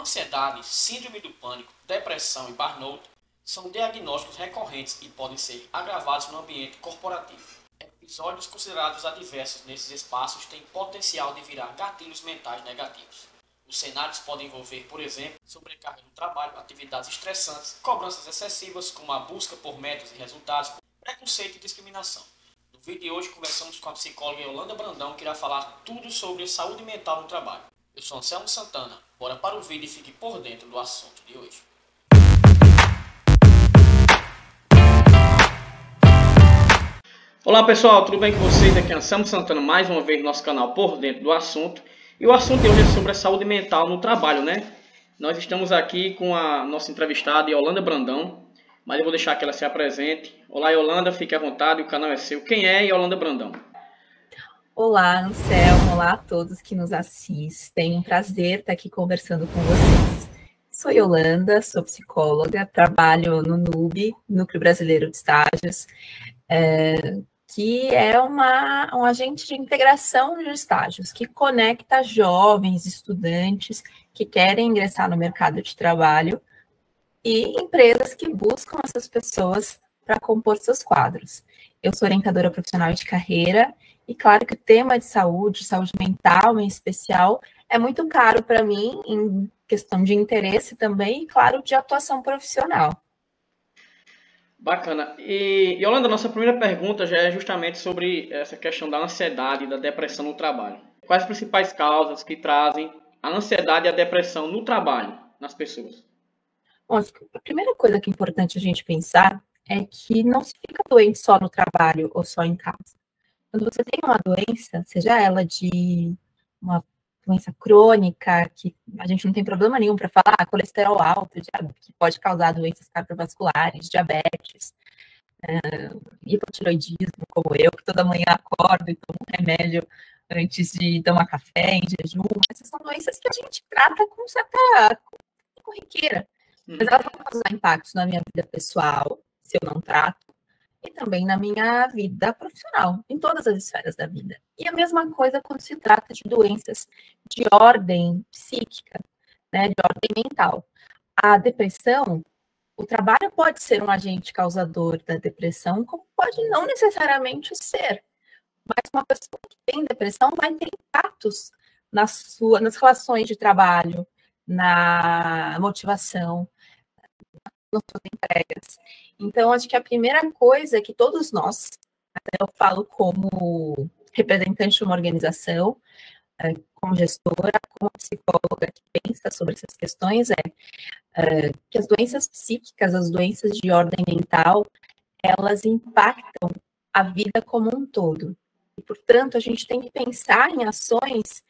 Ansiedade, síndrome do pânico, depressão e burnout são diagnósticos recorrentes e podem ser agravados no ambiente corporativo. Episódios considerados adversos nesses espaços têm potencial de virar gatilhos mentais negativos. Os cenários podem envolver, por exemplo, sobrecarga no trabalho, atividades estressantes, cobranças excessivas, como a busca por metas e resultados, preconceito e discriminação. No vídeo de hoje, conversamos com a psicóloga Yolanda Brandão, que irá falar tudo sobre saúde mental no trabalho. Eu sou Anselmo Santana. Bora para o vídeo e fique por dentro do assunto de hoje. Olá pessoal, tudo bem com vocês? Aqui é Anselmo Santana, mais uma vez no nosso canal Por Dentro do Assunto. E o assunto de hoje é sobre a saúde mental no trabalho, né? Nós estamos aqui com a nossa entrevistada Yolanda Brandão, mas eu vou deixar que ela se apresente. Olá Yolanda, fique à vontade, o canal é seu. Quem é Yolanda Brandão? Olá, Anselmo, olá a todos que nos assistem. Um prazer estar aqui conversando com vocês. Sou Yolanda, sou psicóloga, trabalho no NUB, Núcleo Brasileiro de Estágios, que é um agente de integração de estágios, que conecta jovens, estudantes que querem ingressar no mercado de trabalho e empresas que buscam essas pessoas para compor seus quadros. Eu sou orientadora profissional de carreira e claro que o tema de saúde mental em especial, é muito caro para mim em questão de interesse também e, claro, de atuação profissional. Bacana. E, Yolanda, nossa primeira pergunta já é justamente sobre essa questão da ansiedade e da depressão no trabalho. Quais as principais causas que trazem a ansiedade e a depressão no trabalho, nas pessoas? Bom, a primeira coisa que é importante a gente pensar é que não se fica doente só no trabalho ou só em casa. Quando você tem uma doença, seja ela de uma doença crônica, que a gente não tem problema nenhum para falar, colesterol alto, que pode causar doenças cardiovasculares, diabetes, hipotiroidismo, como eu, que toda manhã acordo e tomo um remédio antes de tomar café, em jejum. Essas são doenças que a gente trata com certa corriqueira, mas elas vão causar impactos na minha vida pessoal, se eu não trato, e também na minha vida profissional, em todas as esferas da vida. E a mesma coisa quando se trata de doenças de ordem psíquica, né, de ordem mental. A depressão, o trabalho pode ser um agente causador da depressão, como pode não necessariamente ser. Mas uma pessoa que tem depressão vai ter impactos nas relações de trabalho, na motivação, nas suas entregas. Então, acho que a primeira coisa que todos nós, eu falo como representante de uma organização, como gestora, como psicóloga que pensa sobre essas questões, que as doenças psíquicas, as doenças de ordem mental, elas impactam a vida como um todo. E, portanto, a gente tem que pensar em ações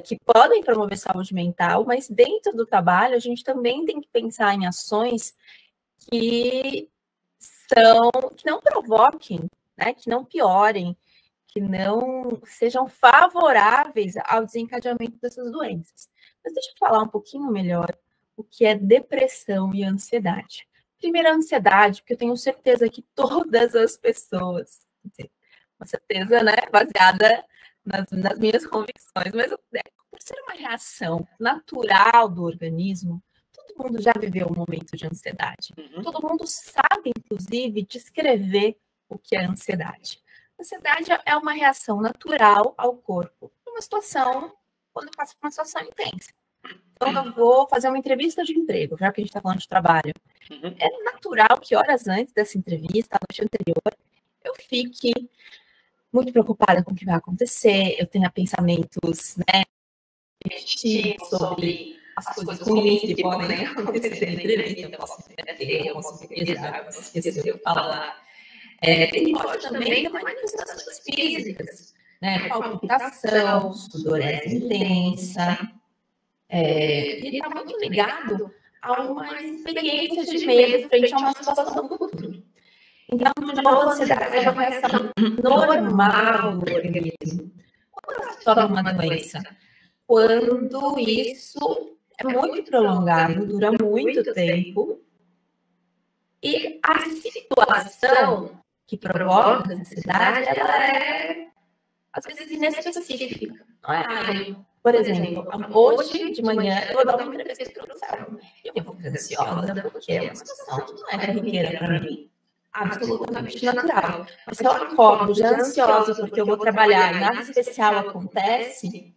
que podem promover saúde mental, mas dentro do trabalho a gente também tem que pensar em ações que não provoquem, né, que não piorem, que não sejam favoráveis ao desencadeamento dessas doenças. Mas deixa eu falar um pouquinho melhor o que é depressão e ansiedade. Primeiro, a ansiedade, porque eu tenho certeza que todas as pessoas, uma certeza, né, baseada nas minhas convicções, mas por ser uma reação natural do organismo, todo mundo já viveu um momento de ansiedade. Todo mundo sabe, inclusive, descrever o que é ansiedade. Ansiedade é uma reação natural ao corpo, numa situação, quando passa por uma situação intensa. Então, eu vou fazer uma entrevista de emprego, já que a gente está falando de trabalho. É natural que horas antes dessa entrevista, a noite anterior, eu fique muito preocupada com o que vai acontecer, eu tenha pensamentos, né, sobre as coisas ruins que podem acontecer na entrevista, eu posso ter, eu posso pesar, eu posso esquecer de falar. E pode também ter manifestações físicas, né, palpitação, sudorese intensa, e está muito ligado a uma experiência de medo frente a uma situação do futuro. Então, de novo, a ansiedade é uma reação normal do organismo. Quando ela se torna uma doença? Quando isso é muito prolongado, dura muito tempo, e a situação que provoca a ansiedade, ela é, às vezes, inespecífica. Não é? Por exemplo, hoje de manhã eu vou dar uma entrevista para ansiosa porque é uma situação que não é corriqueira para mim. Absolutamente natural. Mas se eu acordo já ansiosa porque eu vou trabalhar e nada especial acontece,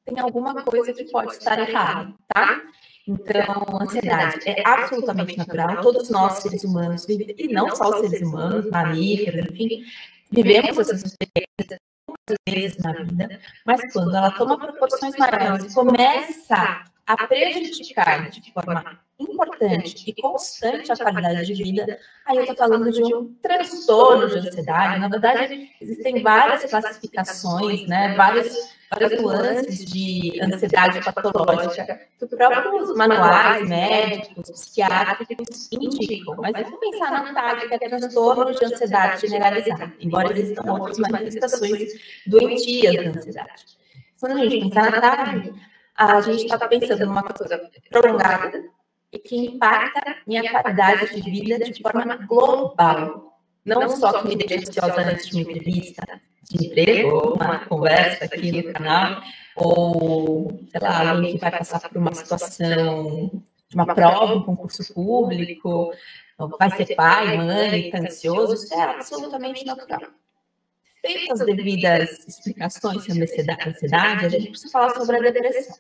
tem alguma coisa que pode estar errada, tá? Então, ansiedade é absolutamente natural. Todos nós, seres humanos, vivemos, e não só os seres humanos, mamíferos, enfim, vivemos essas experiências muitas vezes na vida, mas quando ela toma proporções maiores e começa a prejudicar de forma importante e constante a qualidade de vida, aí eu estou falando de um transtorno de ansiedade. Na verdade, existem várias classificações, né, várias nuances de ansiedade patológica que os próprios manuais médicos, psiquiátricos indicam. Mas vamos pensar na TAG, que é transtorno de ansiedade generalizada, embora existam outras manifestações doentias da ansiedade. Quando a gente pensar na TAG, a gente está pensando numa coisa prolongada e que impacta minha qualidade de vida de forma global. Não só que me deixa ansiosa antes de uma entrevista de emprego, ou uma conversa aqui no canal, ou, sei lá, alguém que vai passar por uma situação de uma prova, um concurso público, vai ser pai, mãe, está ansioso, isso é absolutamente natural. Feitas as devidas explicações sobre a ansiedade, a gente precisa falar sobre a depressão.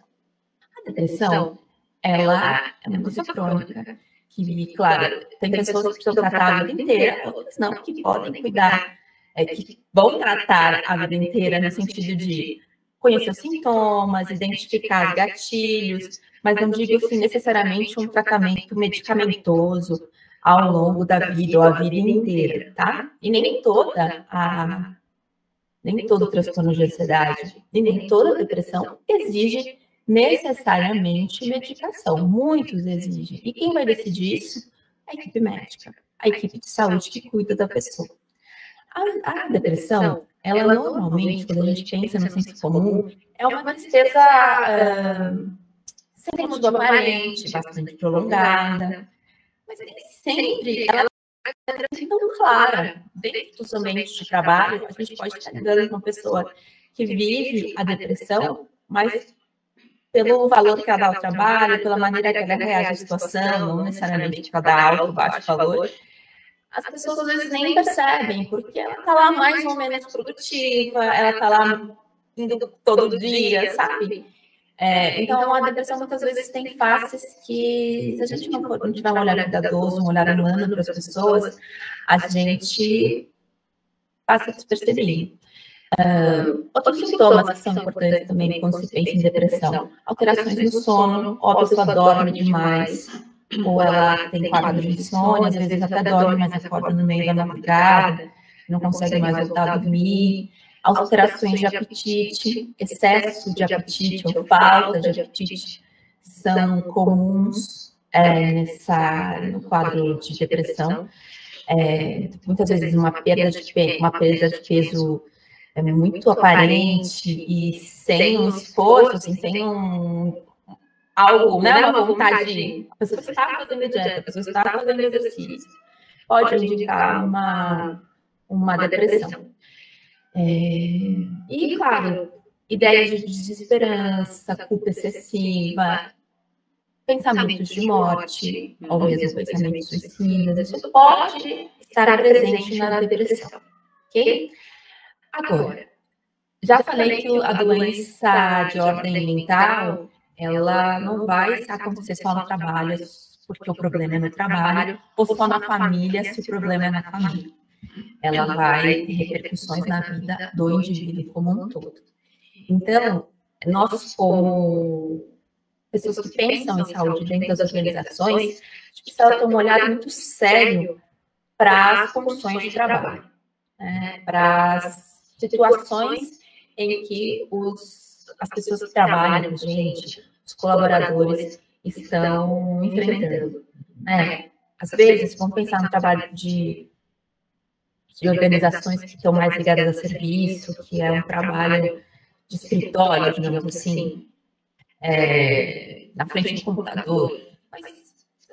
A depressão, ela é uma doença crônica, que, claro, tem pessoas que precisam tratar a vida inteira, outras não, que podem cuidar, que vão tratar a vida inteira no sentido de conhecer os sintomas, identificar os gatilhos, mas não digo assim necessariamente um tratamento medicamentoso ao longo da vida ou a vida inteira, tá? E nem todo transtorno de ansiedade e nem toda depressão exige necessariamente medicação. Muitos exigem. E quem vai decidir isso? A equipe médica, a equipe de saúde que cuida da pessoa. A depressão, ela normalmente, quando a gente pensa no senso comum, é uma tristeza sem motivo aparente, bastante prolongada, mas nem sempre ela é tão clara. Dentro dos ambientes de trabalho, a gente pode estar lidando com uma pessoa que vive a depressão, mas pelo valor que ela dá ao trabalho, pela maneira que ela reage à situação, não necessariamente que ela dá alto ou baixo valor, as pessoas às vezes nem percebem, porque ela está lá mais ou menos produtiva, ela está lá indo todo dia, sabe? Então, a depressão muitas vezes tem faces que, se a gente não tiver um olhar cuidadoso, um olhar humano para as pessoas, a gente passa despercebido. Outros sintomas que são importantes também quando se pensa em depressão: alterações no sono, ou a pessoa dorme demais, ou ela tem quadro de insônia, às vezes até dorme, mas acorda no meio da madrugada, não consegue mais voltar a dormir. Alterações de apetite, excesso de apetite ou falta de apetite são comuns no quadro de depressão. Muitas vezes uma perda de peso muito aparente e sem um esforço, assim, sem algo, né, uma vontade. A pessoa está fazendo dieta, a pessoa está fazendo exercício, pode indicar uma depressão. E, claro, ideias de desesperança, culpa excessiva, pensamentos de morte, ou mesmo pensamentos suicidas, isso pode estar presente na depressão, ok? Agora, já falei que a doença de ordem mental, ela não vai acontecer só no trabalho, porque o problema é no trabalho, ou só na família, se o problema é na família. Ela vai ter repercussões na vida do indivíduo como um todo. Então, nós, como pessoas que pensam em saúde dentro das organizações, a gente precisa ter um olhar muito sério para as condições de trabalho, para as situações em que as pessoas que trabalham com a gente, os colaboradores, estão enfrentando. Às vezes, vamos pensar no trabalho de organizações que estão mais ligadas a serviço, que é um trabalho de escritório, digamos assim, na frente do computador. Mas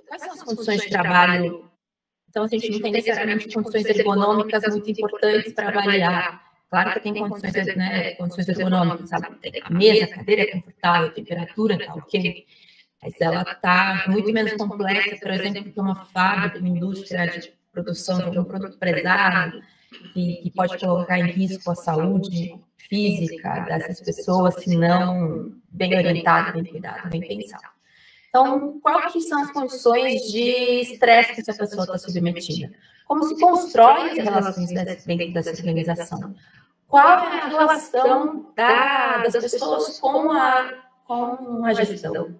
quais são as condições de trabalho? Então, a gente não tem necessariamente condições ergonômicas muito importantes para avaliar. Claro que tem condições ergonômicas, sabe? Tem a mesa, a cadeira é confortável, a temperatura está ok. mas ela está muito menos complexa, por exemplo, que uma fábrica, uma indústria de produção de algum produto prezado, que pode colocar em risco a saúde física dessas pessoas, se não bem orientado, bem cuidado, bem pensado. Então, quais são as condições de estresse que essa pessoa está submetida? Como se constrói as relações dentro dessa organização? Qual é a relação das pessoas com a gestão?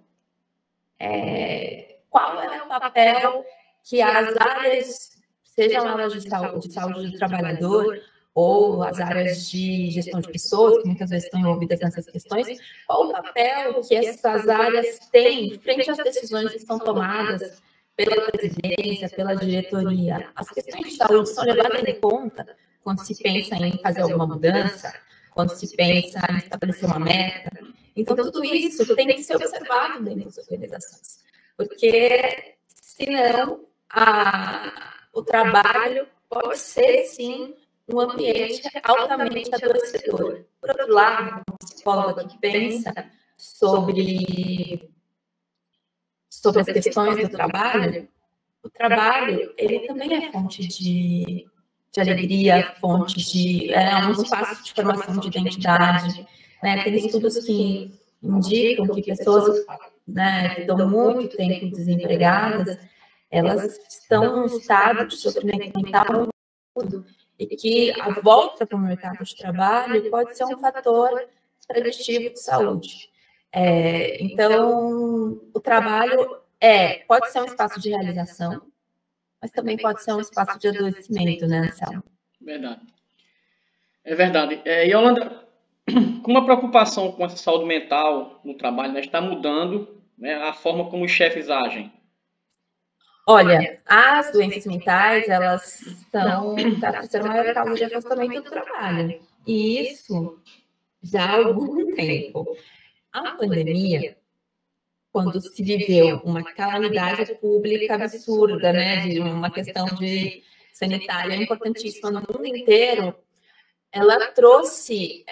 Qual é o papel que as áreas, sejam elas de saúde do trabalhador, ou as áreas de gestão de pessoas, que muitas vezes estão envolvidas nessas questões, qual o papel que essas áreas têm frente às decisões que são tomadas pela presidência, pela diretoria? As questões de saúde são levadas em conta quando se pensa em fazer alguma mudança, quando se pensa em estabelecer uma meta. Então, tudo isso tem que ser observado dentro das organizações, porque, senão, o trabalho pode ser, sim, um ambiente altamente adoecedor. Por outro lado, um psicólogo que pensa sobre as questões do trabalho, o trabalho, ele também é fonte de alegria, fonte de... é um espaço de formação de identidade, né? Tem estudos que indicam que pessoas, né, que estão muito tempo desempregadas, elas estão em estado de sofrimento mental muito, e que a volta para o mercado de trabalho pode ser um fator preditivo de saúde. Então, o trabalho pode ser um espaço de realização, mas também pode ser um espaço de adoecimento, né, Anselmo? Verdade. É verdade. Yolanda, como a preocupação com essa saúde mental no trabalho, né, está mudando, né, a forma como os chefes agem? Olha, as doenças mentais, elas são a terceira maior causa de afastamento do trabalho. E isso já há algum tempo. A pandemia, quando se viveu uma calamidade pública absurda, né, de uma questão de sanitária importantíssima no mundo inteiro, ela trouxe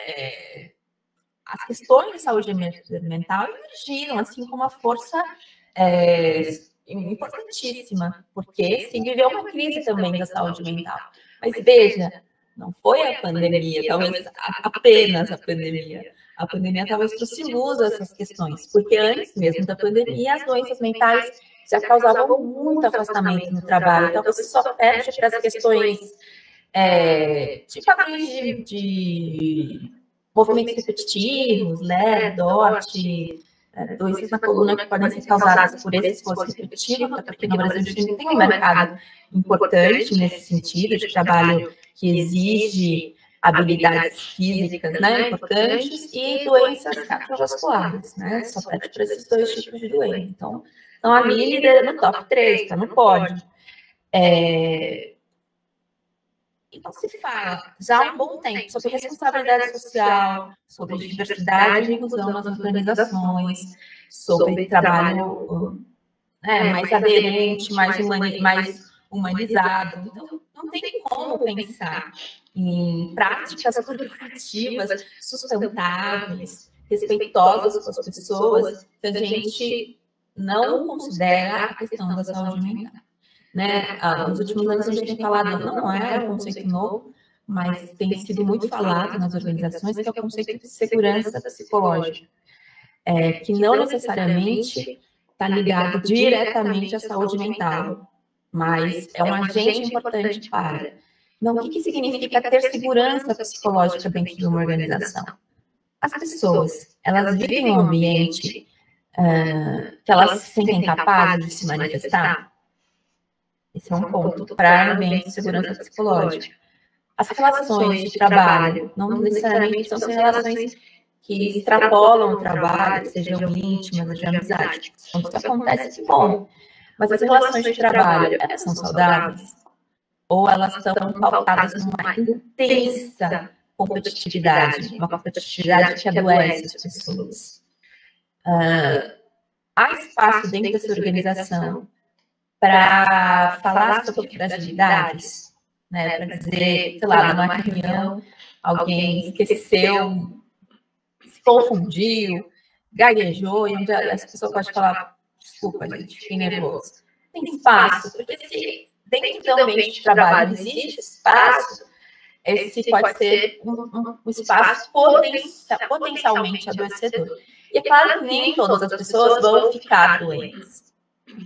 as questões de saúde mental emergiram assim com uma força importantíssima, porque se viveu uma crise também da saúde mental. Mas veja, não foi a pandemia, talvez apenas a pandemia. A pandemia talvez trouxe luz a essas questões, porque antes mesmo da pandemia, as doenças mentais já causavam muito afastamento no trabalho. Então, você só perde para as questões de padrões de movimentos repetitivos, né, DOT, doenças na coluna que podem ser causadas por esse esforço repetitivo, até porque no Brasil a gente tem um mercado importante nesse sentido, de trabalho que exige habilidades físicas, né, importantes, e doenças cardiovasculares, né, só perde para esses dois tipos de doença. Então ali lidera no top 3, está no pódio. Então, se fala já há um bom tempo sobre responsabilidade social, sobre diversidade e inclusão nas organizações, sobre trabalho mais aderente, mais humanizado. Então, não tem como pensar em práticas corporativas sustentáveis, respeitosas com as pessoas, se a gente não considera a questão da saúde mental. Né? Nos últimos anos a gente tem falado, não é um conceito novo, mas tem sido muito falado nas organizações, que é o conceito de segurança psicológica, que não necessariamente está ligado diretamente à saúde mental, mas é um agente importante para. Então, o que significa ter segurança psicológica dentro de uma organização? As pessoas, elas vivem em um ambiente que elas se sentem capazes de se manifestar? Esse é um ponto para o ambiente de segurança psicológica. As relações de trabalho não necessariamente são relações que extrapolam o trabalho, sejam íntimas, de amizade. Quando isso acontece, que bom. Mas as relações de trabalho, elas são saudáveis? Ou elas estão pautadas numa intensa competitividade, uma competitividade que adoece as pessoas? Há espaço dentro dessa organização para falar sobre fragilidades, né? Para dizer, sei lá, numa reunião, alguém esqueceu, se confundiu, gaguejou, e onde essa pessoa pode falar, desculpa, gente, fiquei nervoso. Tem espaço, porque se dentro do ambiente de trabalho existe espaço, esse pode ser um espaço potencialmente adoecedor. E é claro que nem todas as pessoas vão ficar doentes,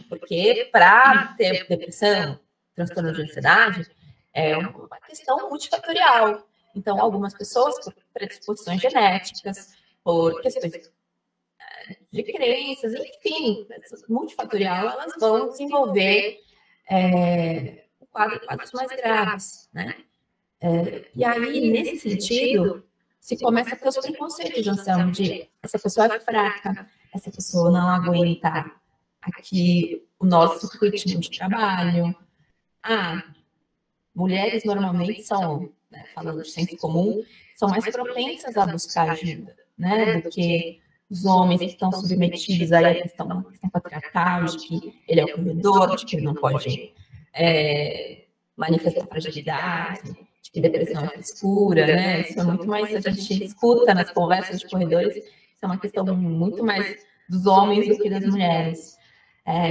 porque para ter depressão, transtorno de ansiedade, é uma questão multifatorial. Então, algumas pessoas, por predisposições genéticas, por questões de crenças, enfim, multifatorial, elas vão desenvolver quadros mais graves, né? E aí, nesse sentido, se começa a ter os preconceitos, Anselmo, de essa pessoa é fraca, essa pessoa não aguenta aqui o nosso ritmo de trabalho. Mulheres normalmente são, né, falando de senso comum, são mais propensas a buscar ajuda, né, do que os homens que estão submetidos aí à questão patriarcal, de que ele é o provedor, de que ele não pode manifestar fragilidade, de que depressão é frescura, né? Isso é muito mais, a gente escuta nas conversas de corredores, isso é uma questão muito mais dos homens do que das mulheres.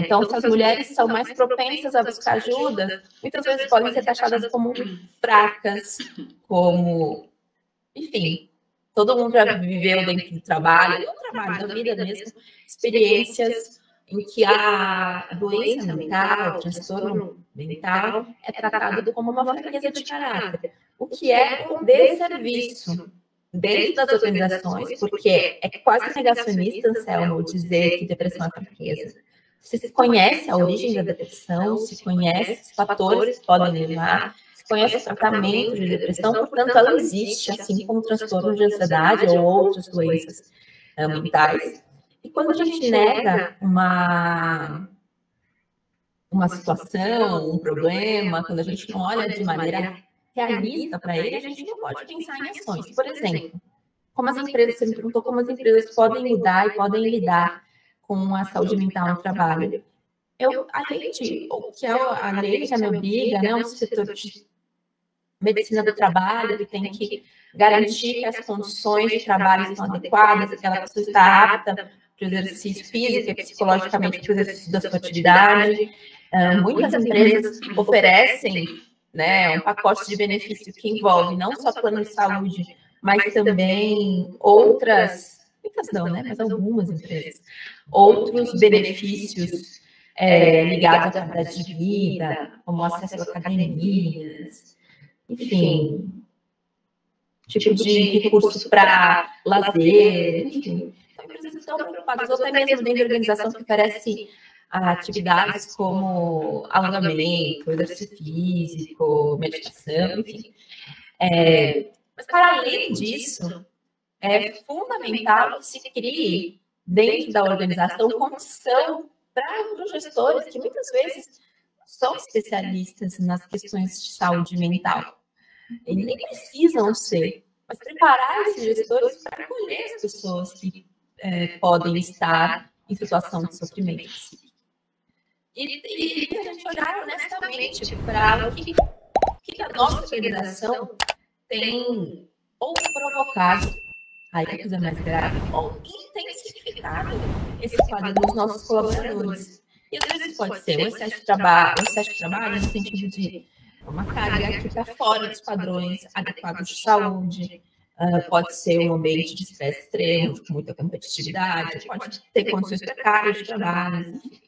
Então, se as mulheres são mais propensas a buscar ajuda, muitas vezes podem ser taxadas como fracas, como, enfim, todo mundo já viveu dentro do trabalho, da vida mesmo, experiências em que a doença mental, o transtorno mental, é tratado como uma fraqueza de caráter, o que é um desserviço dentro das organizações, porque é quase negacionista, Anselmo, dizer que depressão é fraqueza. Se conhece a origem da depressão, se conhece os fatores que podem levar, se conhece o tratamento de depressão, portanto, ela existe, assim como o transtorno de ansiedade ou outras doenças mentais. E quando a gente nega uma situação, um problema, quando a gente não olha de maneira realista para ele, a gente não pode pensar em ações. Por exemplo, como as empresas, você me perguntou como as empresas podem mudar e podem lidar com a saúde mental no trabalho. A lei já me obriga, né, um setor de medicina do trabalho, que tem que garantir que as condições de trabalho estão adequadas, que aquela pessoa está apta para o exercício físico e psicologicamente para o exercício da sua atividade. Muitas empresas oferecem, né, um pacote de benefício que envolve não só plano de saúde, mas também outras, muitas não, né, mas algumas empresas, outros benefícios ligados à qualidade de vida, como acesso a academias, enfim, tipo de recurso para lazer, enfim. Então, empresas estão preocupadas, ou até mesmo dentro de organização que oferece atividades como alongamento, exercício físico, meditação, enfim. Mas, para além disso, é fundamental que se crie, dentro da organização, condição para os gestores, que muitas vezes são especialistas nas questões de saúde mental. Eles nem precisam ser, mas preparar esses gestores para acolher as pessoas que podem estar em situação de sofrimento psíquico. E a gente olhar honestamente para o que a nossa organização tem ou provocado, aí a coisa mais grave, ou intensificado esse quadro nos nossos colaboradores. E às vezes pode ser o excesso de trabalho no sentido de uma carga que está fora dos padrões adequados de saúde, pode ser um ambiente de estresse extremo, com muita competitividade, pode ter condições precárias de trabalho, enfim.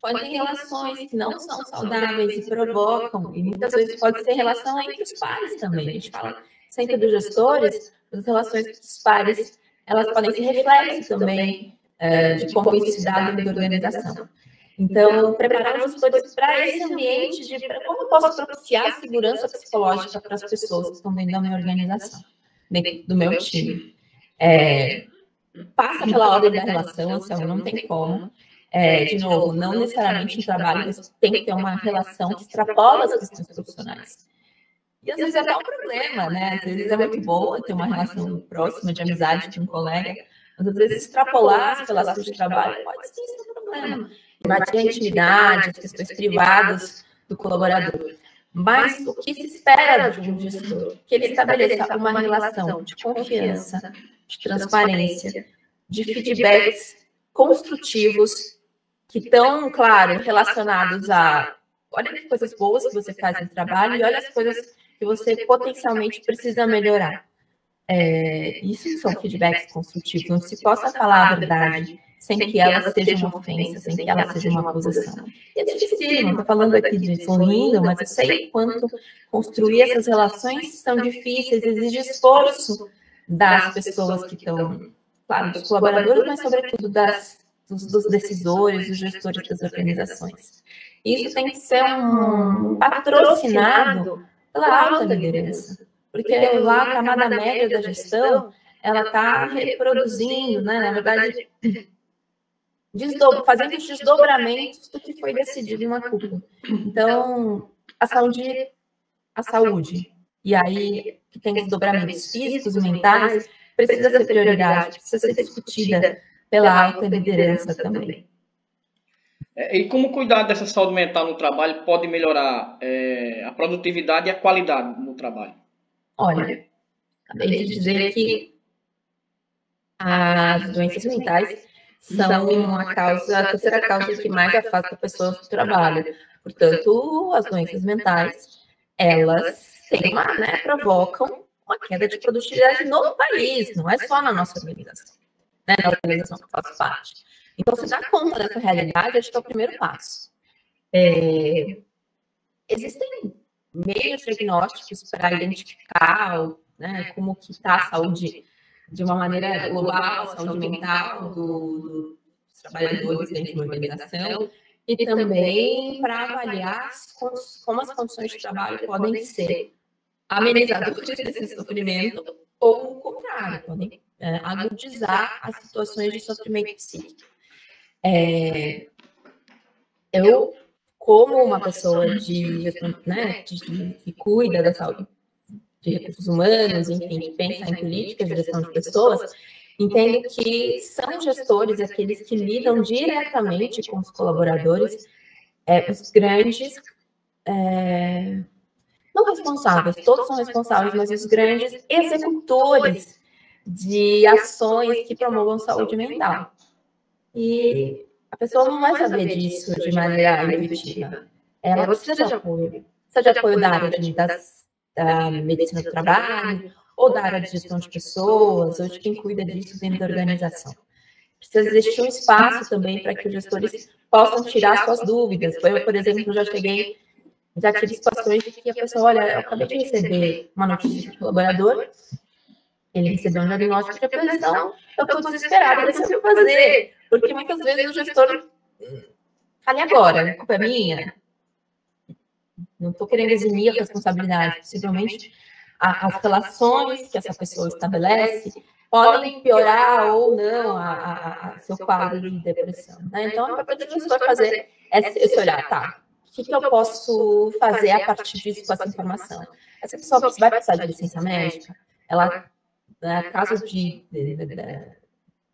Pode ter relações que não são saudáveis e provocam, e muitas vezes pode ser relação entre os pares também. A gente fala sempre dos gestores, as relações dos pares, elas podem ser reflexo também de como isso se dá dentro da organização. Então, preparar os gestores para esse ambiente de como eu posso propiciar segurança psicológica para as pessoas que estão dentro da minha organização, dentro do meu time. Passa pela ordem da relação, assim, não tem como. De novo, não necessariamente no trabalho você tem que ter uma relação que extrapola as questões profissionais. E às vezes é até um problema, né? Às vezes é muito boa ter uma relação próxima de amizade com um colega, mas às vezes extrapolar as relações de trabalho pode sim ser um problema. Invadir a intimidade, as questões privadas do colaborador. Mas o que se espera de um gestor? Que ele estabeleça uma relação de confiança, de transparência, de feedbacks construtivos que estão, claro, relacionados a olha as coisas boas que você faz no trabalho e olha as coisas que você potencialmente precisa melhorar. Isso são feedbacks construtivos, onde se possa falar a verdade sem que ela seja uma ofensa, sem que ela seja uma acusação. E é difícil, não estou falando aqui de sorrindo, mas eu sei quanto construir essas relações são difíceis, exige esforço das pessoas que estão, claro, dos colaboradores, mas sobretudo dos decisores, dos gestores das organizações. Isso tem que ser patrocinado pela alta liderança, porque lá a camada média da gestão, ela está reproduzindo, né, na verdade, fazendo os desdobramentos do que foi decidido em uma cúpula. Então, a saúde, e aí que tem desdobramentos físicos e mentais, precisa ser prioridade, precisa ser discutida pela alta liderança também. E como cuidar dessa saúde mental no trabalho pode melhorar a produtividade e a qualidade no trabalho? Olha, acabei de dizer que as doenças mentais são a terceira causa que mais afasta pessoas do trabalho. Portanto, as doenças mentais, elas provocam uma queda de produtividade no país, não é só na nossa organização, né, na organização que faz parte. Então, se dar conta dessa realidade, acho que é o primeiro passo. Existem meios diagnósticos para identificar, né, como que está a saúde de uma maneira global, a saúde mental dos trabalhadores dentro da organização, e também para avaliar como as condições de trabalho podem ser amenizadoras desse sofrimento, ou o contrário, podem agudizar as situações de sofrimento psíquico. Eu, como uma pessoa que cuida da saúde, de recursos humanos, enfim, que pensa em políticas de gestão de pessoas, entendo que são gestores aqueles que lidam diretamente com os colaboradores, os grandes, não responsáveis, todos são responsáveis, mas os grandes executores de ações que promovam saúde mental. E a pessoa não vai saber disso de maneira intuitiva. Ela precisa de apoio. Precisa de apoio da área da medicina do trabalho, ou da área de gestão de pessoas, ou de quem cuida disso dentro da organização. Precisa existir um espaço também para que os gestores possam tirar suas dúvidas. Eu, por exemplo, já tive situações de que a pessoa, olha, eu acabei de receber uma notícia de colaborador, ele recebeu um diagnóstico de depressão, eu estou desesperada, não sei o que fazer, porque muitas vezes o gestor fala, agora, a culpa é minha? Não estou querendo eximir a responsabilidade, possivelmente as relações que essa pessoa estabelece podem piorar ou não seu quadro de depressão. Né? Então, é importante o gestor fazer esse olhar, tá? O que eu posso fazer a partir disso com essa informação? Essa pessoa vai precisar de licença médica? Ela, caso de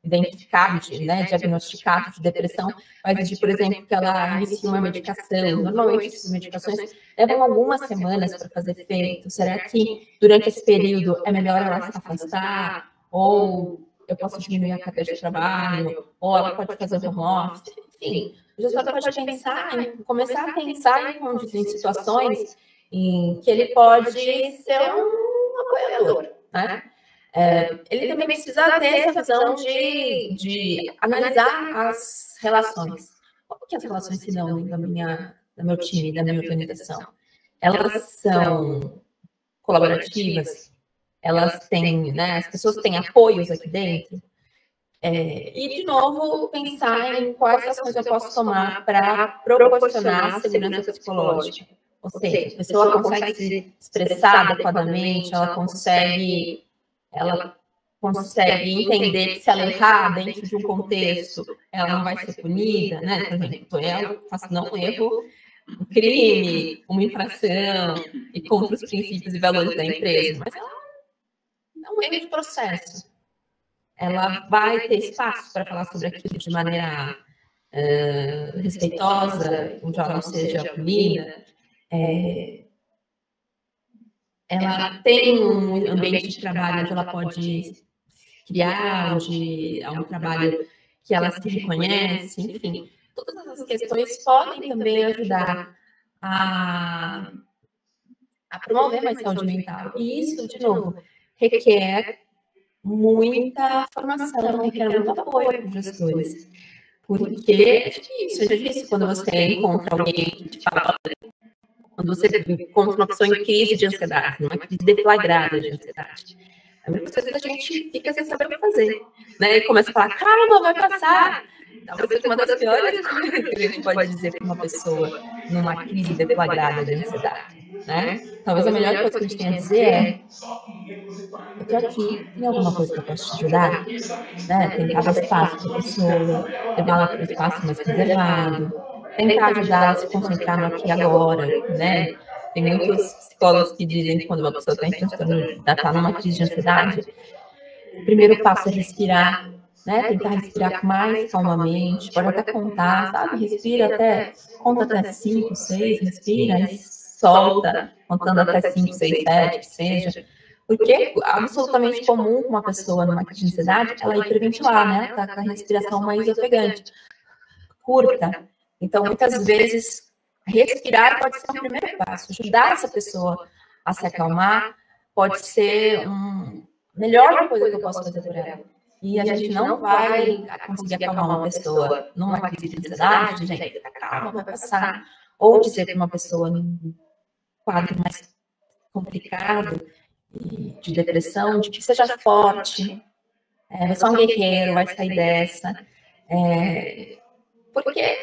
identificado, diagnosticado de depressão, vai exigir, por exemplo, que ela inicie uma medicação. Normalmente, essas medicações levam algumas semanas para fazer efeito. Será que, durante esse período, é melhor ela se afastar? Ou eu posso diminuir a carga de trabalho? Ou ela pode fazer home office? Enfim, o gestor pode começar a pensar em situações em que ele pode ser um apoiador, né? Ele também precisa ter essa visão de analisar as relações. Como que as relações se dão do meu time, da minha organização? Elas são colaborativas? Elas têm, as pessoas têm apoios aqui dentro? E, de novo, pensar em quais ações eu posso tomar para proporcionar segurança psicológica. Ou seja, a pessoa consegue se expressar adequadamente, ela consegue entender que se ela errar dentro de um contexto, ela não vai ser punida, né? Por exemplo, ela faço não um erro, um crime, uma infração e contra os princípios e valores da empresa, mas ela é um erro de processo. Ela vai ter espaço para falar sobre aquilo de maneira respeitosa, onde ela não seja punida. Ela tem um ambiente de trabalho onde ela pode criar, onde há um trabalho que ela se reconhece, enfim. Todas essas questões podem também ajudar a promover mais saúde mental. E isso, de novo, requer muita formação, requer muito apoio para os gestores. Porque é difícil quando você encontra alguém que te fala, quando você encontra uma pessoa em crise de ansiedade, numa crise deflagrada de ansiedade. Muitas vezes a gente fica sem saber o que fazer, né? E começa a falar, calma, vai passar. Talvez seja uma das piores coisas que a gente pode dizer para uma pessoa numa crise deflagrada de ansiedade, né? Talvez a melhor coisa que a gente tenha a dizer é, eu estou aqui, tem alguma coisa que eu posso te ajudar? Né? Tentar dar espaço para a pessoa, levá-la para um espaço mais reservado, tentar ajudá-la a se concentrar no aqui e agora, né? Tem muitos psicólogos que dizem que quando uma pessoa está em transtorno, está numa crise de ansiedade, o primeiro passo é respirar, né? Tentar respirar mais calmamente, pode até contar, sabe? Respira até, conta até 5, 6, respira e solta, contando até 5, 6, 7, que seja. Porque é absolutamente comum uma pessoa numa crise de ansiedade, ela hiperventilar, né? Tá com a respiração mais ofegante, curta. Então, muitas vezes, respirar pode ser um primeiro passo. Ajudar essa pessoa a se acalmar pode ser a melhor coisa que eu posso fazer por ela. E a gente não vai conseguir acalmar uma pessoa numa crise de ansiedade, gente, fica calma, vai passar. Ou dizer para uma pessoa num quadro mais complicado, de depressão, de que seja forte, você é um guerreiro, vai sair dessa. Porque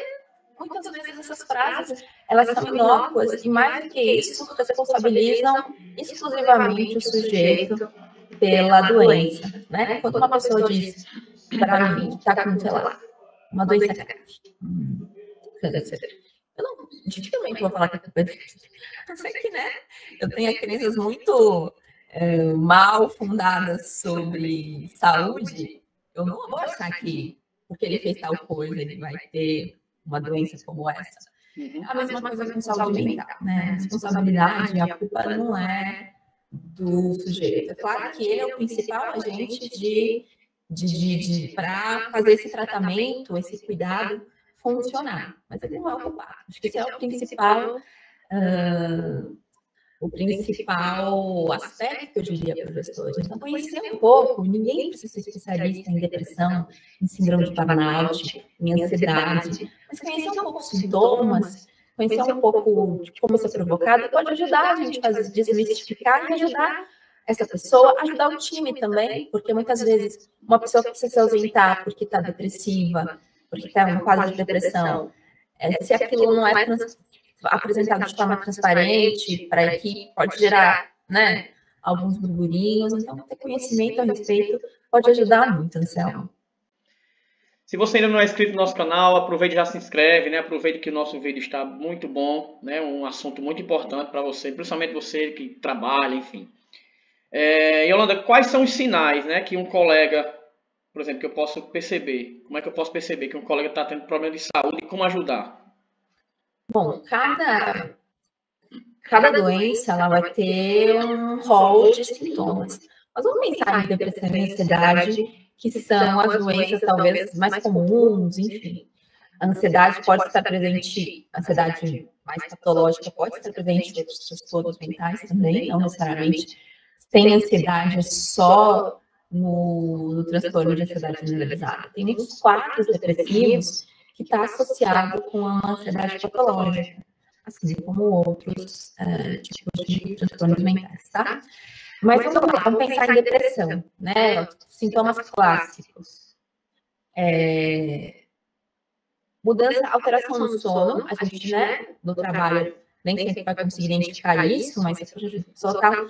muitas vezes essas frases, elas são inócuas e mais do que isso, responsabilizam exclusivamente o sujeito pela doença, né? Quando uma pessoa diz para mim que está com, sei lá, uma doença grave, câncer, eu não, dificilmente vou falar que é câncer. Eu sei que, né, eu tenho crenças muito mal fundadas sobre saúde, eu não vou achar que porque ele fez tal coisa, ele vai ter uma doença como essa. É a mesma coisa com saúde mental, né? A responsabilidade, a culpa não é do sujeito. É claro que ele é o principal agente para fazer esse tratamento, esse cuidado funcionar, mas ele não é o culpado. Acho que esse é o principal aspecto, eu diria, para os gestores. Então, conhecer um pouco, ninguém precisa ser especialista em depressão, em síndrome de burnout, em ansiedade, mas conhecer um pouco os sintomas, conhecer um pouco de como isso é provocado, pode ajudar a gente a desmistificar e ajudar essa pessoa, ajudar o time também, porque muitas vezes uma pessoa precisa se ausentar porque está depressiva, porque está em um quadro de depressão. Se aquilo não é apresentado de forma transparente para a equipe, pode gerar, né, alguns burburinhos. Então, ter conhecimento a respeito pode ajudar muito, Anselmo. Se você ainda não é inscrito no nosso canal, aproveite e já se inscreve, né? Aproveite que o nosso vídeo está muito bom, né? Um assunto muito importante para você, principalmente você que trabalha, enfim. Yolanda, quais são os sinais, né, que um colega, por exemplo, que eu posso perceber? Como é que eu posso perceber que um colega está tendo problema de saúde e como ajudar? Bom, cada doença ela vai ter um rol de sintomas. Mas vamos pensar em depressão e ansiedade, que são as doenças talvez mais comuns, enfim. A ansiedade pode estar presente, a ansiedade mais patológica pode estar presente em outros transtornos mentais também, não necessariamente tem ansiedade só no transtorno de ansiedade generalizada. Tem muitos quadros depressivos que está associado com a ansiedade patológica, assim como outros tipos de transtornos mentais, tá? Mas vamos lá, vamos pensar em depressão, né? Sintomas clássicos. Mudança, alteração no sono, a gente, né, no trabalho nem sempre vai conseguir identificar isso, mas se a pessoa está,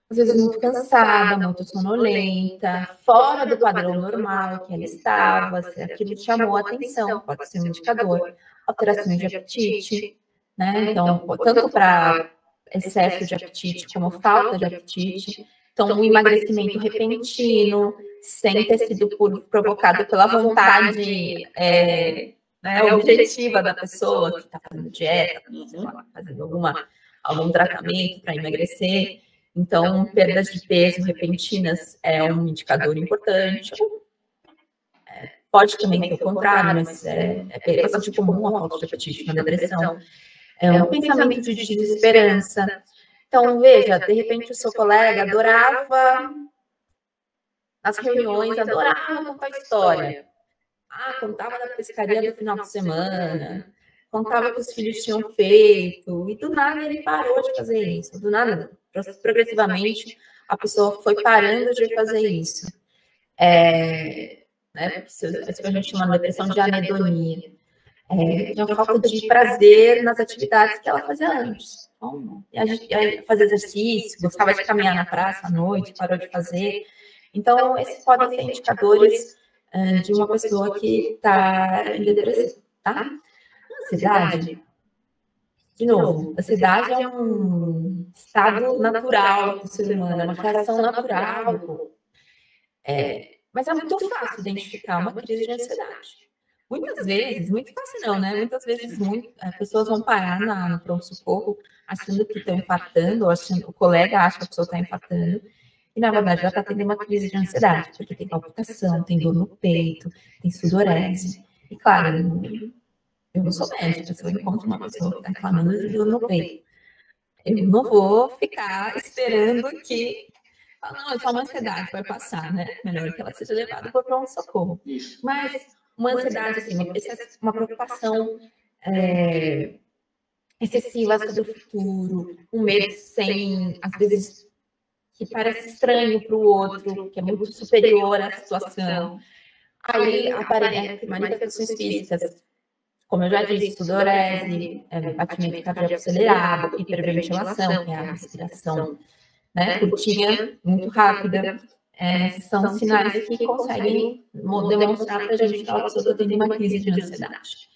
às vezes, muito cansada, muito sonolenta, fora do padrão normal que ela estava, se aquilo chamou a atenção, pode ser um indicador. Alterações de apetite, né? Então, tanto para excesso de apetite como falta de apetite. Então, um emagrecimento repentino, sem ter sido provocado pela vontade objetiva da pessoa que está fazendo dieta, fazendo algum tratamento para emagrecer. Então, perdas de peso repentinas é um indicador importante. Pode também ser o contrário, mas é bastante comum a falta de apetite na depressão. É um pensamento de desesperança. Então, veja, de repente o seu colega adorava as reuniões, adorava contar história. Contava da pescaria do final de semana, contava o que os filhos tinham feito, e do nada ele parou de fazer isso. Do nada, progressivamente, a pessoa foi parando de fazer isso. Isso que a gente chama de depressão de anedonia. De uma falta de prazer nas atividades que ela fazia antes. Então, fazer exercício, gostava de caminhar na praça à noite, parou de fazer. Então, esses podem ser indicadores de uma pessoa que está em depressão, tá? Ansiedade, de novo, ansiedade é um estado natural do ser humano, é uma reação natural. Mas é muito fácil identificar uma crise de ansiedade. Muitas vezes, muito fácil não, né? Muitas vezes pessoas vão parar no pronto-socorro achando que estão infartando, ou achando o colega acha que a pessoa está infartando, e na verdade já está tendo uma crise de ansiedade, porque tem palpitação, tem dor no peito, tem sudorese. E claro, eu não sou médica, se eu encontro uma pessoa que está reclamando de dor no peito, eu não vou ficar esperando que não, é só uma ansiedade, vai passar, né? Melhor que ela seja levada para o pronto-socorro. Mas uma ansiedade, assim, uma preocupação excessiva sobre o futuro, um medo sem, às vezes, que parece estranho para o outro, que é muito superior à situação. Aí aparecem manifestações físicas, como eu já disse, sudorese, batimento cardíaco acelerado, hiperventilação, que é a respiração, né, curtinha, muito rápida. São sinais que conseguem demonstrar para a gente que a pessoa está tendo uma crise de ansiedade.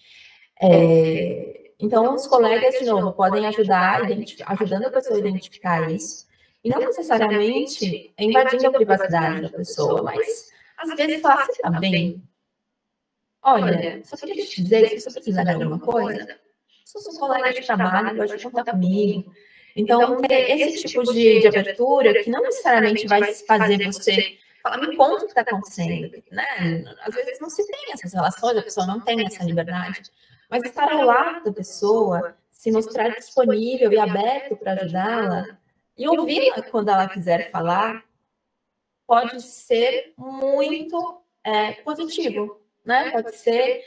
Então, os colegas, de novo, podem ajudar, ajudando a pessoa a identificar isso, e não necessariamente invadindo a privacidade da pessoa, mas às vezes falar, você está bem? Olha, só queria te dizer que se você precisar de alguma coisa, sou seu colega de trabalho, pode contar comigo. Então, ter esse tipo de abertura que não necessariamente vai fazer você falar, me conta o que está acontecendo, né? Às vezes não se tem essas relações, a pessoa não tem essa liberdade, mas estar ao lado da pessoa, se mostrar disponível e aberto para ajudá-la e ouvi-la quando ela quiser falar, pode ser muito positivo, né? Pode ser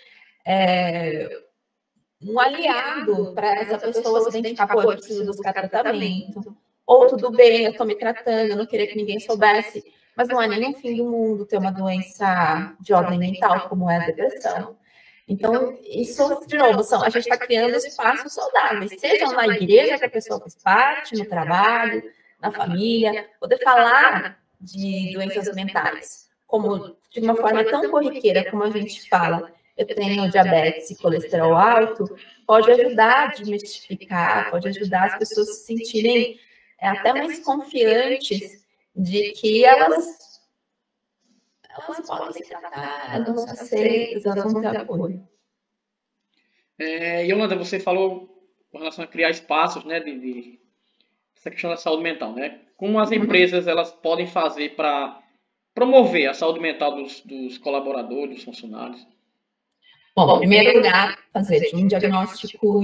um aliado para essa pessoa se identificar, pô, eu preciso buscar tratamento, ou tudo bem, eu estou me tratando, eu não queria que ninguém soubesse, mas não é nenhum fim do mundo ter uma doença de ordem mental, como é a depressão. Então, isso, de novo, a gente está criando espaços saudáveis, seja na igreja que a pessoa faz parte, no trabalho, na família, poder falar de doenças mentais, como de uma forma tão corriqueira como a gente fala, eu tenho diabetes e colesterol alto, pode ajudar a desmistificar, pode ajudar as pessoas a se sentirem até mais confiantes de que elas podem se tratar, elas vão ser aceitas, elas vão ter apoio. Yolanda, você falou com relação a criar espaços, né, de essa questão da saúde mental, né? Como as empresas elas podem fazer para promover a saúde mental dos colaboradores, dos funcionários? Bom, em primeiro lugar, fazer um diagnóstico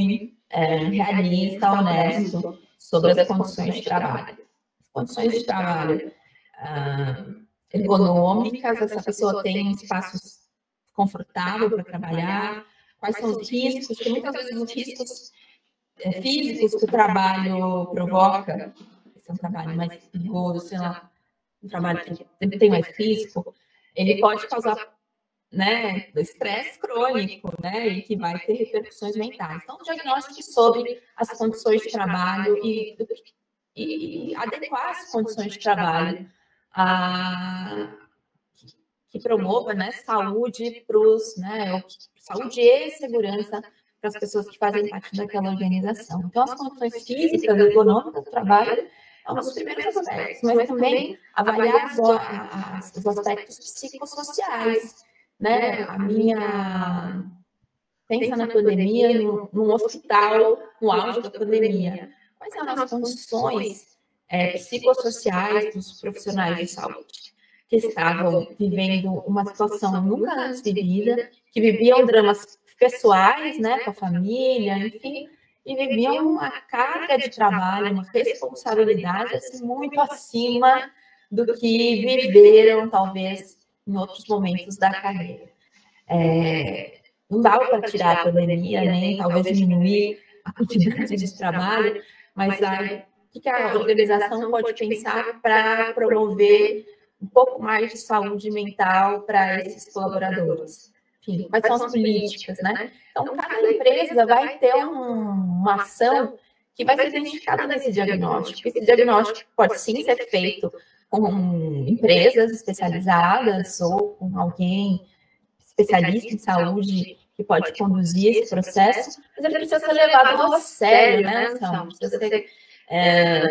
realista, honesto, sobre as condições de trabalho. As condições de trabalho ergonômicas, essa pessoa tem um espaço confortável para trabalhar, quais são os riscos, porque muitas vezes os riscos físicos que o trabalho provoca, esse é um trabalho mais perigoso, sei lá, um trabalho que tem mais risco, ele pode causar, né, estresse crônico, né, e que vai ter repercussões mentais. Então, o diagnóstico sobre as condições de trabalho e adequar as condições de trabalho que promova, né, saúde para os, né, saúde e segurança para as pessoas que fazem parte daquela organização. Então, as condições físicas e econômicas do trabalho é um dos primeiros aspectos, mas também avaliar os aspectos psicossociais, né? Pensa na pandemia, num hospital, no auge da pandemia. Quais são as condições psicossociais dos profissionais de saúde? que estavam vivendo uma situação nunca antes vivida, que viviam dramas pessoais, né, com a família, enfim, e viviam uma carga de trabalho, uma responsabilidade assim, muito acima do que viveram, talvez, em outros momentos da carreira. Não dava para tirar a pandemia, nem talvez diminuir a quantidade de trabalho, mas o que a organização pode pensar para promover um pouco mais de saúde mental para esses colaboradores? Enfim, quais são as políticas, né? Então, cada empresa vai ter uma ação que vai ser identificada nesse diagnóstico. Esse diagnóstico pode sim ser feito com empresas especializadas ou com alguém especialista em saúde que pode conduzir esse processo, mas ele precisa ser levado a sério, né, Sam? Precisa ser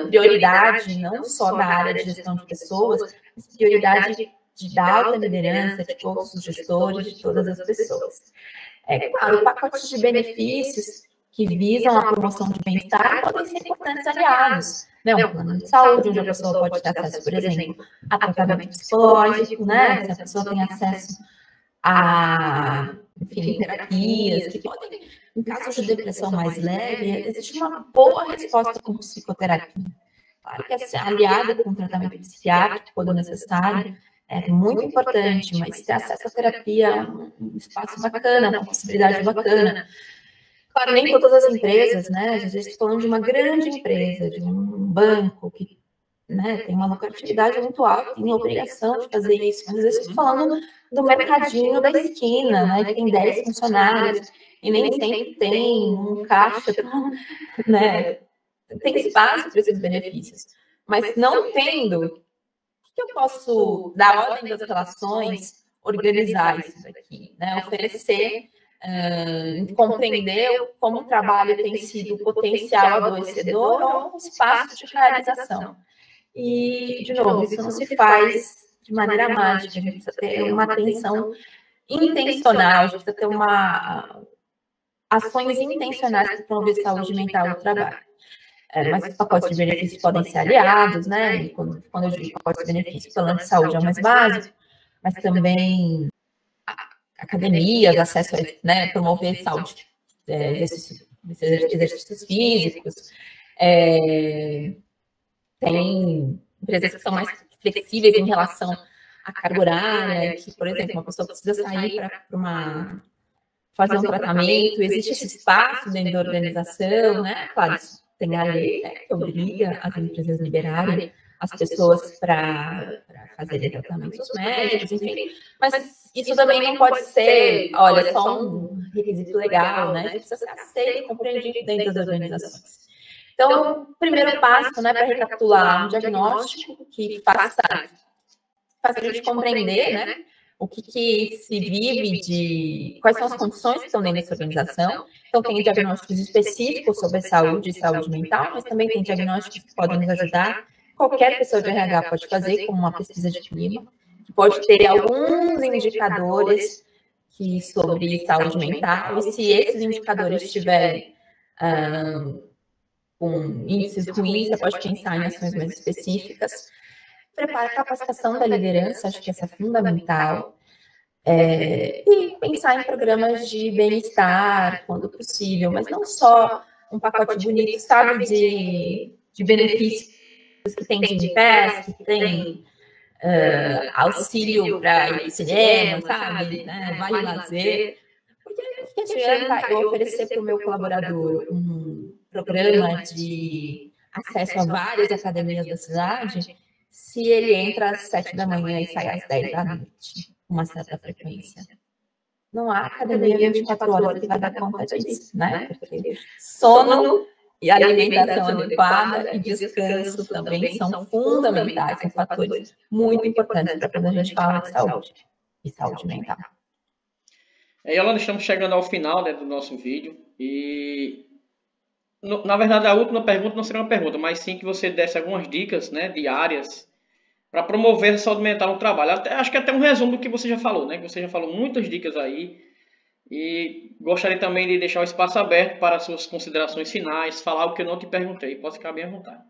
prioridade não só da área de gestão de pessoas, mas prioridade da alta liderança, de todos os gestores, de todas as pessoas. Claro, pacotes de benefícios que visam a promoção de bem-estar podem ser importantes aliados. Né? Um plano de saúde, onde a pessoa pode ter acesso, por exemplo, a tratamento psicológico, né? Se a pessoa tem acesso a, enfim, terapias que podem, em casos de depressão mais leve, existe uma boa resposta com psicoterapia. Claro que é aliada com tratamento psiquiátrico, quando necessário, é muito importante, mas ter acesso à terapia é um espaço bacana, uma possibilidade bacana. Claro, nem todas as empresas, né? Às vezes estou falando de uma grande empresa, de um banco que, né, tem uma lucratividade muito alta, tem a obrigação de fazer isso, mas às vezes estou falando do mercadinho da esquina, né, que tem 10 funcionários e nem sempre tem um caixa, né, tem espaço para esses benefícios. Mas não tendo, o que eu posso, da ordem das relações, organizar isso daqui, né, oferecer, compreender como o trabalho tem sido potencial adoecedor ou um espaço de realização. E, de novo, isso não se faz de maneira mágica, a gente precisa ter uma atenção intencional, a gente precisa ter ações intencionais para promover saúde mental no trabalho. Mas os pacotes de benefícios podem ser aliados, né? E quando eu digo pacotes de benefícios, plano de saúde é o mais básico, mas também academias, acesso a, né, promover saúde, exercícios físicos, tem empresas que são mais flexíveis em relação à carga horária, que, por exemplo, uma pessoa precisa sair para fazer um tratamento, existe esse espaço dentro da organização, né? Claro, isso tem a lei, né, que obriga as empresas a liberarem as pessoas para fazerem tratamentos médicos, enfim. Mas isso também não pode ser, olha, só um requisito legal, né? Isso precisa ser aceito e compreendido dentro das organizações. Então, o primeiro passo, né, para recapitular, um diagnóstico que faça a gente compreender, né, o que se vive quais são as condições que estão dentro dessa organização. Então, tem diagnósticos específicos sobre saúde e saúde mental, mas também tem diagnósticos que podem nos ajudar. Qualquer pessoa de RH pode fazer, como uma pesquisa de clima, que pode ter alguns indicadores sobre saúde mental, e se esses indicadores estiverem com índices ruins, você pode pensar em ações mais específicas. Prepara a capacitação da liderança, acho que essa é fundamental. E pensar em programas de bem-estar, quando possível, mas não só um pacote bonito, sabe, de benefícios que tem de pés, que tem auxílio para ir ao cinema, sabe, né, vale lazer. Porque o que adianta eu oferecer para o meu colaborador um programa de acesso a várias academias da cidade, se ele entra às 7 da manhã e sai às 10 da noite, com uma certa frequência? Não há academia 24 horas que vai dar conta disso, né? Porque sono e alimentação adequada e descanso também são fundamentais, são fatores muito importantes para quando a gente fala de saúde e saúde mental. Yolanda, estamos chegando ao final, né, do nosso vídeo e, na verdade, a última pergunta não será uma pergunta, mas sim que você desse algumas dicas, né, diárias para promover a saúde mental no trabalho. Acho que até um resumo do que você já falou, né, que você já falou muitas dicas aí e gostaria também de deixar o espaço aberto para suas considerações finais, falar o que eu não te perguntei, pode ficar bem à vontade.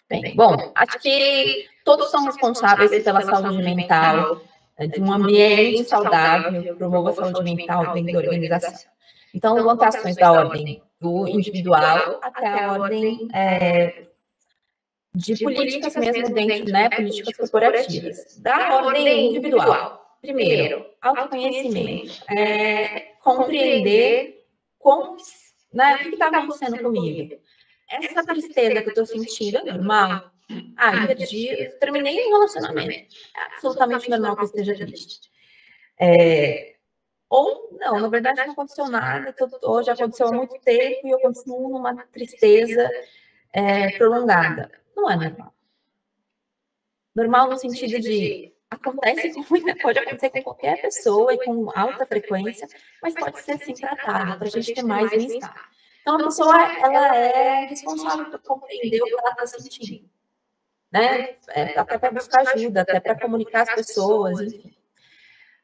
Bem, bom, acho que todos são responsáveis pela saúde mental, de um ambiente saudável, promova a saúde mental dentro da organização. Então, vão ter ações da ordem do individual até a ordem de políticas mesmo dentro, né, políticas corporativas. Da ordem individual, primeiro, autoconhecimento, compreender como, né, o que está acontecendo comigo. Essa tristeza que eu estou sentindo é normal? Terminei um relacionamento. É absolutamente normal que eu esteja triste. Ou não, na verdade não aconteceu nada, hoje aconteceu há muito tempo e eu continuo numa tristeza prolongada. Não é normal. Normal no sentido de pode acontecer com qualquer pessoa e com alta frequência, mas pode ser sim tratado para a gente ter mais bem-estar. Então, a pessoa ela é responsável por compreender o que ela está sentindo, né? Até para buscar ajuda, até para comunicar as pessoas, enfim.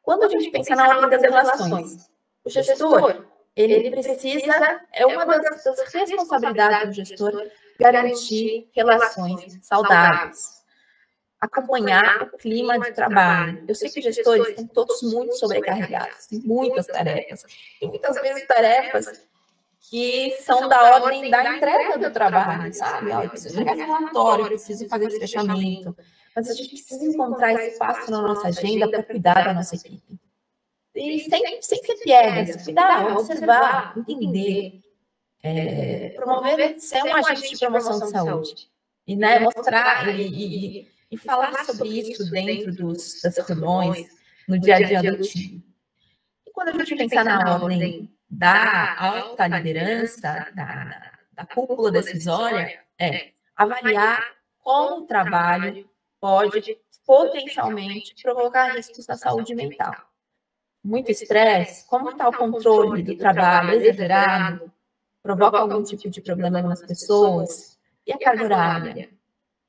Quando a gente pensa na ordem das relações, o gestor, ele precisa, uma das responsabilidades do gestor, garantir relações saudáveis, acompanhar o clima de trabalho. Eu sei que os gestores estão todos muito sobrecarregados, têm muitas tarefas, e muitas vezes tarefas que são da ordem da entrega do trabalho, sabe? Eu preciso entregar esse relatório, eu preciso fazer esse fechamento, mas a gente precisa encontrar espaço na nossa agenda para cuidar da nossa equipe. E sem ser piegas, cuidar, observar, entender, promover, ser um agente de promoção de saúde. E, né, mostrar e falar sobre isso dentro das reuniões, no dia a dia do time. E quando a gente pensar na ordem da alta liderança, da cúpula decisória, avaliar como o trabalho pode potencialmente provocar riscos na saúde mental. Muito estresse, como está o controle do trabalho exagerado, provoca algum tipo de problema nas pessoas, e a carga horária.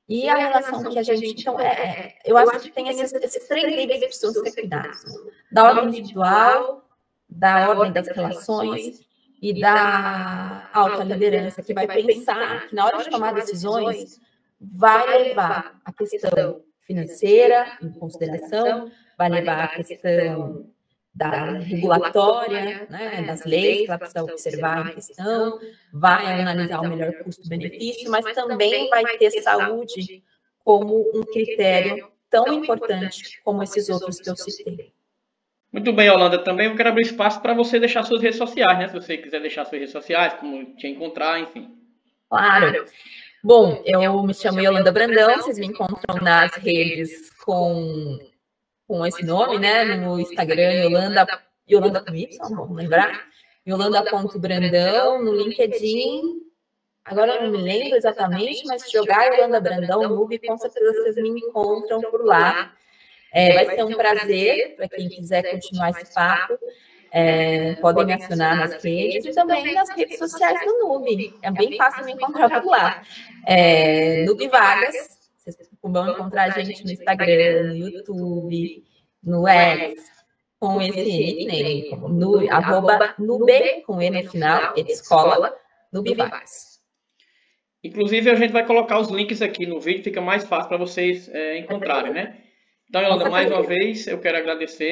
E a relação que a gente... Então, eu acho que tem esses três níveis que precisam ser cuidados. Da ordem individual, da ordem das relações e da alta liderança, que vai pensar que na hora de tomar decisões, vai levar a questão financeira em consideração, vai levar a questão da regulatória, né, das leis que ela precisa observar em questão, vai analisar o melhor custo-benefício, mas também vai ter saúde como um critério tão importante como esses outros que eu citei. Muito bem, Yolanda. Também eu quero abrir espaço para você deixar suas redes sociais, né? Se você quiser deixar suas redes sociais, como te encontrar, enfim. Claro. Bom, eu me chamo Yolanda Brandão, vocês me encontram nas redes com esse nome, né? No Instagram, Yolanda com Y, vamos lembrar. Yolanda.Brandão, no LinkedIn. Agora eu não me lembro exatamente, mas se jogar Yolanda Brandão no Nube, com certeza vocês me encontram por lá. Vai ser um prazer para quem quiser continuar esse papo. Podem me acionar nas redes e também nas redes sociais do Nube. É bem fácil me encontrar por lá. Nube Vagas. Vocês vão encontrar a gente no Instagram, no YouTube, no X, com esse nickname, @nube, com E no final, escola, Nube Vagas. Inclusive, a gente vai colocar os links aqui no vídeo, fica mais fácil para vocês encontrarem, né? Então, Yolanda, mais uma vez, eu quero agradecer.